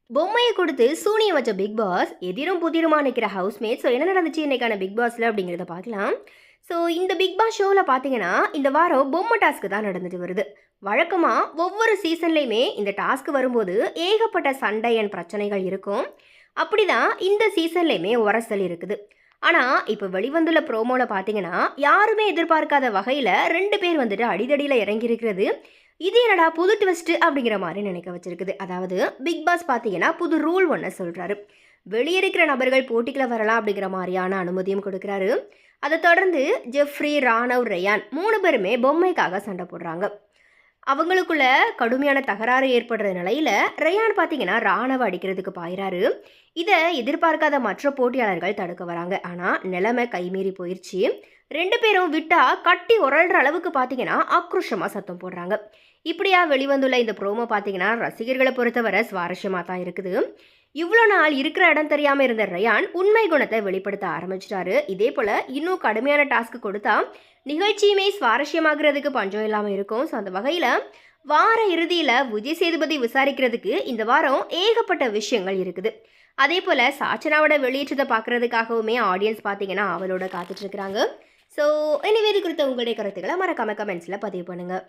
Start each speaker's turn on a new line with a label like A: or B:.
A: பொம்மையை கொடுத்து சூனியம் வச்ச பிக் பாஸ் எதிரும் புதிருமா நிற்கிற ஹவுஸ்மேட். ஸோ என்ன நடந்துச்சு இன்னைக்கான பிக் பாஸில் அப்படிங்கிறத பார்க்கலாம். ஸோ இந்த பிக் பாஸ் ஷோவில் பார்த்தீங்கன்னா இந்த வாரம் பொம்மை டாஸ்க்கு தான் நடந்துட்டு வருது. வழக்கமாக ஒவ்வொரு சீசன்லேயுமே இந்த டாஸ்க் வரும்போது ஏகப்பட்ட சண்டை அண்ட் பிரச்சனைகள் இருக்கும். அப்படிதான் இந்த சீசன்லேயுமே உரசல் இருக்குது. ஆனால் இப்போ வெளிவந்துள்ள ப்ரோமோவில் பார்த்தீங்கன்னா யாருமே எதிர்பார்க்காத வகையில் 2 பேர் வந்துட்டு அடிதடியில் இறங்கியிருக்கிறது. இது என்னடா புது ட்விஸ்ட் அப்படிங்கிற மாதிரி நினைக்க வச்சிருக்குது. அதாவது பிக் பாஸ் பார்த்தீங்கன்னா புது ரூல் ஒன்று சொல்கிறாரு. வெளியிருக்கிற நபர்கள் போட்டிக்குள்ள வரலாம் அப்படிங்கிற மாதிரியான அனுமதியும் கொடுக்குறாரு. அதை தொடர்ந்து ஜெஃப்ரி, ராணவ், ரயான் 3 பேருமே பொம்மைக்காக சண்டை போடுறாங்க. அவங்களுக்குள்ள கடுமையான தகராறு ஏற்படுற நிலையில ரயான் பார்த்தீங்கன்னா ராணவ அடிக்கிறதுக்கு பாயிறாரு. இதை எதிர்பார்க்காத மற்ற போட்டியாளர்கள் தடுக்க வராங்க. ஆனால் நிலைமை கைமீறி போயிடுச்சு. 2 பேரும் விட்டா கட்டி உரள்ற அளவுக்கு பார்த்தீங்கன்னா ஆக்ரோஷமாக சத்தம் போடுறாங்க. இப்படியா வெளிவந்துள்ள இந்த ப்ரோமோ பார்த்தீங்கன்னா ரசிகர்களை பொறுத்தவரை சுவாரஸ்யமாக தான் இருக்குது. இவ்வளோ நாள் இருக்கிற இடம் தெரியாமல் இருந்த ரயான் உண்மை குணத்தை வெளிப்படுத்த ஆரம்பிச்சிட்டாரு. இதே போல் இன்னும் கடுமையான டாஸ்க் கொடுத்தா நிகழ்ச்சியுமே சுவாரஸ்யமாகிறதுக்கு பஞ்சம் இல்லாமல் இருக்கும். ஸோ அந்த வகையில் வார இறுதியில் விஜய் சேதுபதி விசாரிக்கிறதுக்கு இந்த வாரம் ஏகப்பட்ட விஷயங்கள் இருக்குது. அதே போல் சாச்சனாவோட வெளியேற்றத்தை பார்க்குறதுக்காகவுமே ஆடியன்ஸ் பார்த்தீங்கன்னா அவளோட காத்துட்ருக்குறாங்க. ஸோ எனிவே இது குறித்த உங்களுடைய கருத்துக்களை மறக்காம கமெண்ட்ஸில் பதிவு பண்ணுங்கள்.